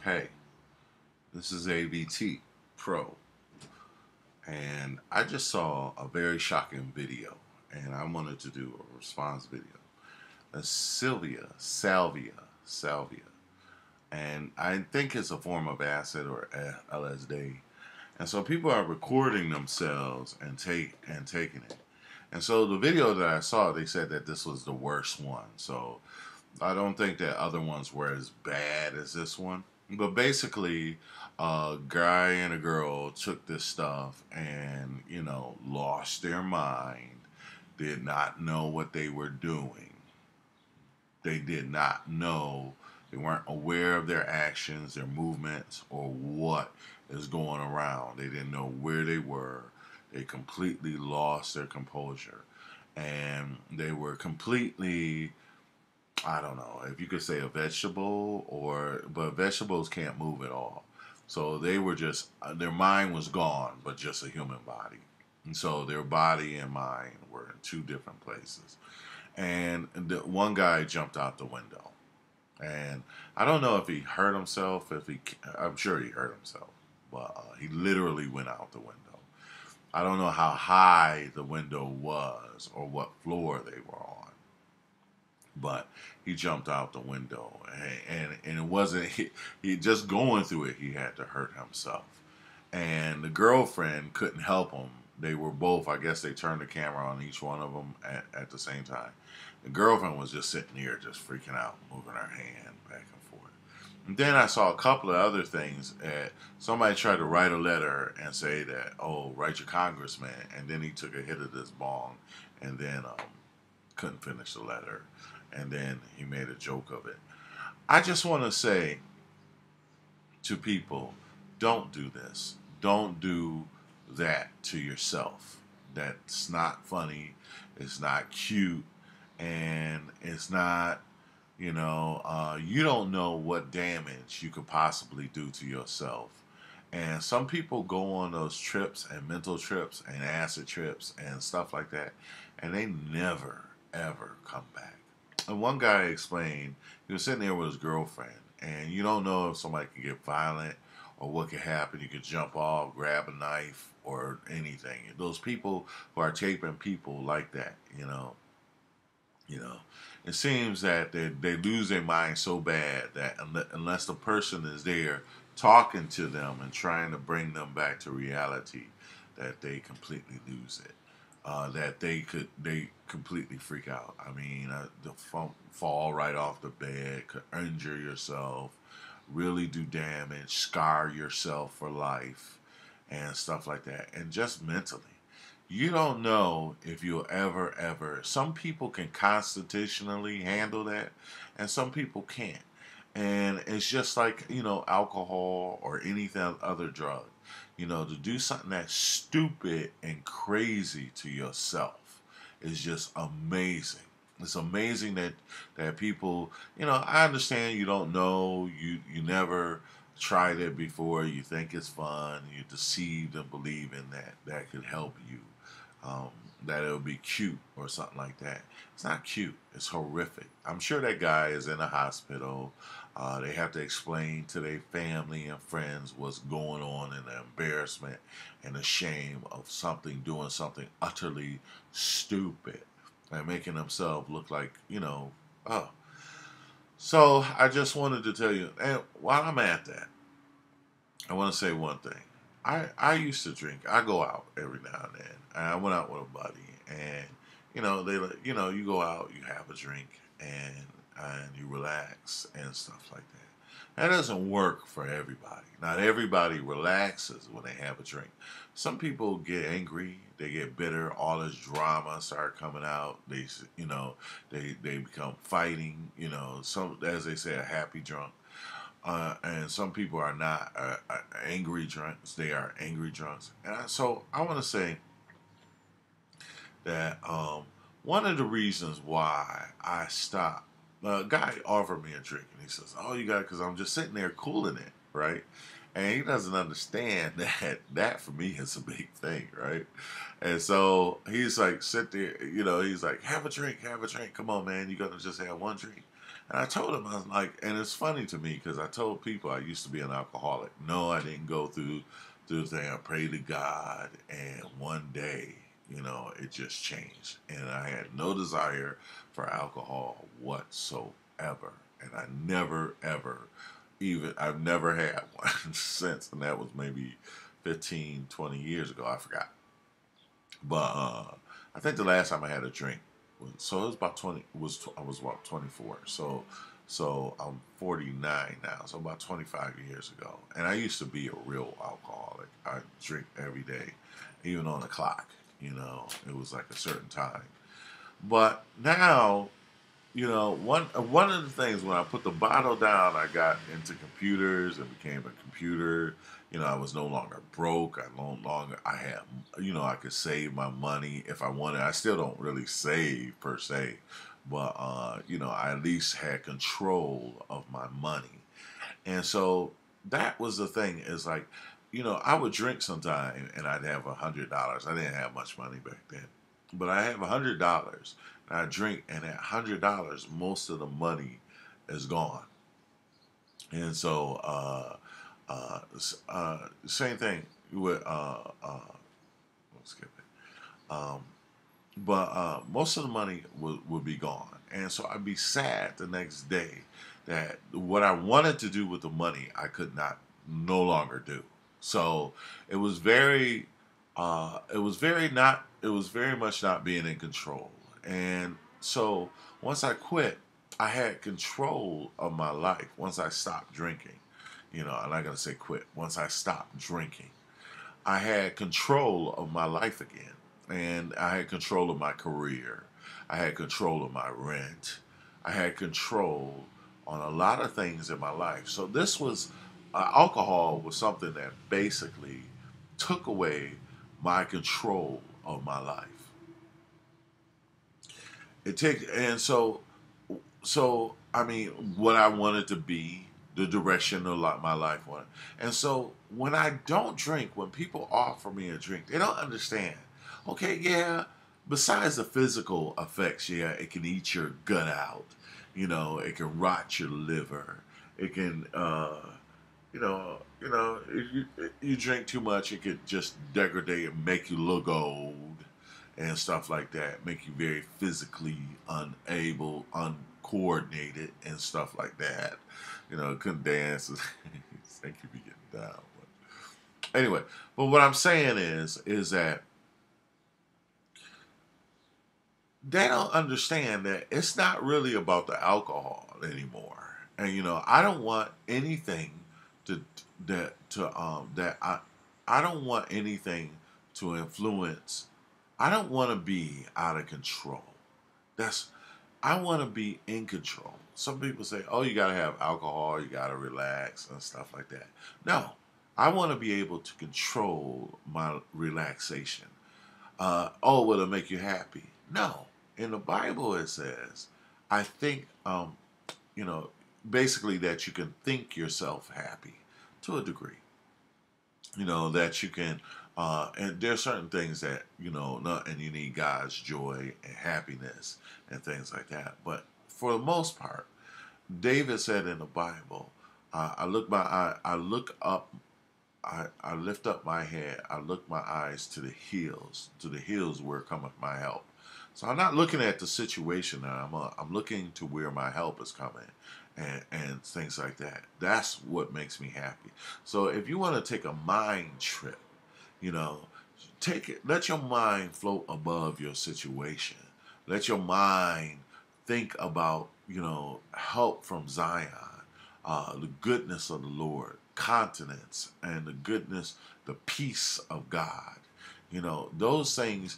Hey, this is AVT Pro, and I just saw a very shocking video, and I wanted to do a response video. Salvia, and I think it's a form of acid or LSD, and so people are recording themselves and taking it. And so the video that I saw, they said that this was the worst one. So I don't think that other ones were as bad as this one. But basically, a guy and a girl took this stuff and, lost their mind, did not know what they were doing. They did not know, they weren't aware of their actions, their movements, or what is going around. They didn't know where they were. They completely lost their composure. And they were completely, I don't know if you could say a vegetable, but vegetables can't move at all. So they were just, their mind was gone, but just a human body. And so their body and mind were in two different places. And the one guy jumped out the window. And I don't know if he hurt himself, I'm sure he hurt himself, but he literally went out the window. I don't know how high the window was or what floor they were on, but he jumped out the window, and it wasn't he just going through it. He had to hurt himself, and the girlfriend couldn't help him. They were both, I guess, they turned the camera on each one of them at the same time. The girlfriend was just sitting here, just freaking out, moving her hand back and forth. And then I saw a couple of other things. Somebody tried to write a letter and say that, oh, write your congressman, and then he took a hit of this bong, and then couldn't finish the letter, and then he made a joke of it. I just want to say to people, don't do this. Don't do that to yourself. That's not funny. It's not cute. And it's not, you don't know what damage you could possibly do to yourself. And some people go on those trips and mental trips and acid trips and stuff like that, and they never, ever come back. And one guy explained, he was sitting there with his girlfriend, and you don't know if somebody can get violent or what could happen. You could jump off, grab a knife, or anything. Those people who are taping people like that, it seems that they lose their mind so bad that unless the person is there talking to them and trying to bring them back to reality, that they completely lose it. That they completely freak out. I mean, fall right off the bed, could injure yourself, really do damage, scar yourself for life, and stuff like that. And just mentally, you don't know if you'll ever. Some people can constitutionally handle that, and some people can't. And it's just like, alcohol or anything other drug. To do something that's stupid and crazy to yourself is just amazing. It's amazing that people, I understand you don't know, you never tried it before, you think it's fun, you're deceived and believing that could help you, um, that it'll be cute or something like that. It's not cute. It's horrific. I'm sure that guy is in a hospital. They have to explain to their family and friends what's going on and the embarrassment and the shame of doing something utterly stupid and making themselves look like, oh. So I just wanted to tell you, and while I'm at that, I want to say one thing. I used to drink. I go out every now and then. And I went out with a buddy, and you go out, you have a drink, and you relax and stuff like that. That doesn't work for everybody. Not everybody relaxes when they have a drink. Some people get angry, they get bitter, all this drama start coming out. They become fighting. Some, as they say, a happy drunk. And some people are not angry drunks. They are angry drunks. So I want to say that one of the reasons why I stopped, a guy offered me a drink, and he says, "Oh, you got it," because I'm just sitting there cooling it, right? And he doesn't understand that for me is a big thing, right? And so he's like, sit there, he's like, have a drink, come on, man, you gotta just have one drink. And I told him, I was like, and it's funny to me because I told people I used to be an alcoholic. No, I didn't go through the thing. I prayed to God, and one day, it just changed, and I had no desire for alcohol whatsoever, and I never ever I've never had one since, and that was maybe 15, 20 years ago. I forgot, but I think the last time I had a drink so it was about 20 I was about 24, so I'm 49 now, so about 25 years ago. And I used to be a real alcoholic. I drink every day, even on the clock. It was like a certain time. But now, one of the things, when I put the bottle down, I got into computers and became a computer. I was no longer broke. I had, I could save my money if I wanted. I still don't really save per se, but I at least had control of my money. And so that was the thing. Is like, I would drink sometime and I'd have $100. I didn't have much money back then, but I have $100 and I drink, and that $100, most of the money is gone. And so, same thing with let's skip it. But most of the money would be gone, and so I'd be sad the next day that what I wanted to do with the money I could not no longer do. So it was very, it was very much not being in control. And so once I quit, I had control of my life. Once I stopped drinking, I'm not gonna say quit. Once I stopped drinking, I had control of my life again. And I had control of my career. I had control of my rent. I had control on a lot of things in my life. So this was, alcohol was something that basically took away my control of my life. It takes, and so I mean, what I wanted to be, the direction of my life wanted. And so when I don't drink, when people offer me a drink, they don't understand. Okay, yeah, besides the physical effects, yeah, it can eat your gut out. It can rot your liver. It can, if you drink too much, it could just degrade and make you look old and stuff like that. Make you very physically unable, uncoordinated, and stuff like that. Couldn't dance. Think you be getting down. But anyway, but what I'm saying is that they don't understand that it's not really about the alcohol anymore. And I don't want anything to I don't want anything to influence. I don't want to be out of control. That's I want to be in control. Some people say, "Oh, you got to have alcohol, you got to relax and stuff like that." No, I want to be able to control my relaxation. Oh, will it make you happy? No. In the Bible, it says, I think, you know, basically that you can think yourself happy to a degree. That you can, and there are certain things that, not, and you need God's joy and happiness and things like that. But for the most part, David said in the Bible, I look up, I lift up my head, I look my eyes to the hills where cometh my help. So I'm not looking at the situation that I'm looking to where my help is coming, and things like that. That's what makes me happy. So if you want to take a mind trip, you know, take it. Let your mind float above your situation. Let your mind think about, help from Zion, the goodness of the Lord, continence, and the goodness, the peace of God. Those things.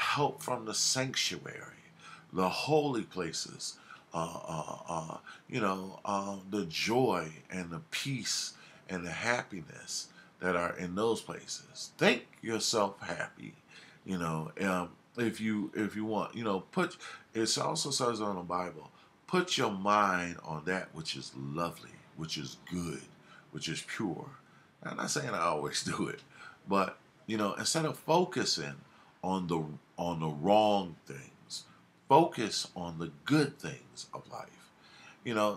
Help from the sanctuary, the holy places. The joy and the peace and the happiness that are in those places. Think yourself happy. If you want, put. It also says on the Bible, put your mind on that which is lovely, which is good, which is pure. I'm not saying I always do it, but instead of focusing on the wrong things, Focus on the good things of life.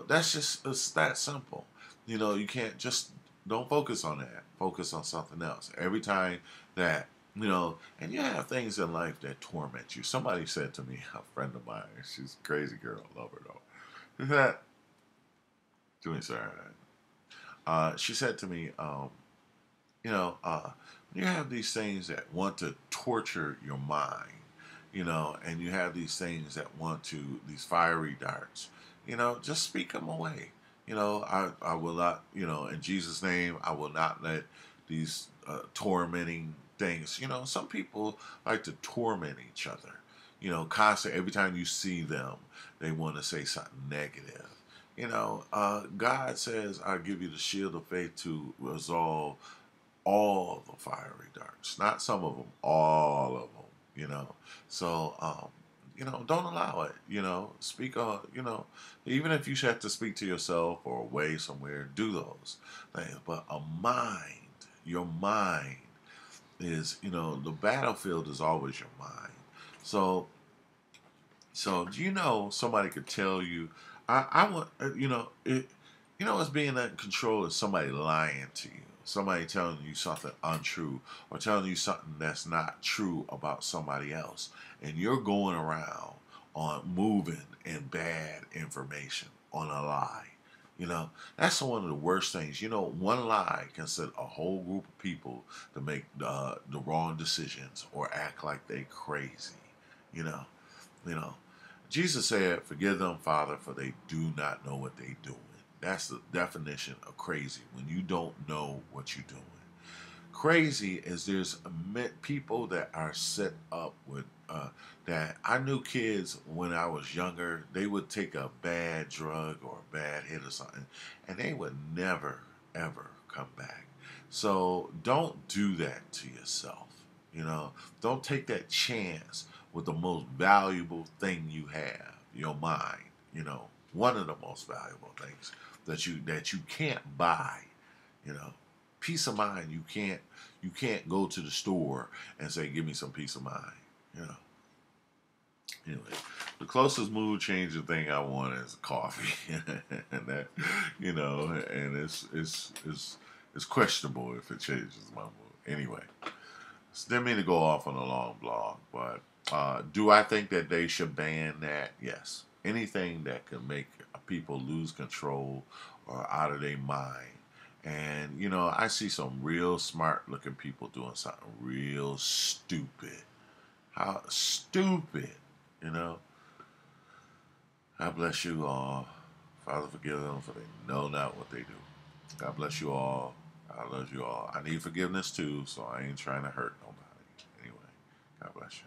That's just, it's that simple. You can't just, don't focus on that. Focus on something else. Every time that, and you have things in life that torment you. Somebody said to me, a friend of mine, she's a crazy girl, love her though. She said, doing sorry. She said to me, you have these things that want to torture your mind, and you have these things that want to, these fiery darts, just speak them away. I will not, in Jesus' name, I will not let these tormenting things, some people like to torment each other, constantly. Every time you see them, they want to say something negative. God says, I'll give you the shield of faith to resolve all the fiery darts, not some of them, all of them. So don't allow it. Speak on. Even if you have to speak to yourself or away somewhere, do those things. But your mind is, the battlefield is always your mind. So somebody could tell you, I want, it's being in control is somebody lying to you, somebody telling you something untrue, or telling you something that's not true about somebody else, and you're going around on moving in bad information on a lie. That's one of the worst things. One lie can set a whole group of people to make the wrong decisions or act like they crazy. You know, you know. Jesus said, "Forgive them, Father, for they do not know what they doing." That's the definition of crazy, when you don't know what you're doing. Crazy is there's people that are set up with that. I knew kids when I was younger, they would take a bad drug or a bad hit or something, and they would never, ever come back. So don't do that to yourself. Don't take that chance with the most valuable thing you have, your mind. One of the most valuable things that you can't buy. You know, peace of mind. You can't go to the store and say, "Give me some peace of mind." You know. Anyway, the closest mood changing thing I want is coffee, and that, and it's questionable if it changes my mood. Anyway, didn't mean to go off on a long blog, but do I think that they should ban that? Yes. Anything that can make people lose control or out of their mind. And, I see some real smart looking people doing something real stupid. How stupid, you know? God bless you all. Father, forgive them, for they know not what they do. God bless you all. I love you all. I need forgiveness too, so I ain't trying to hurt nobody. Anyway, God bless you.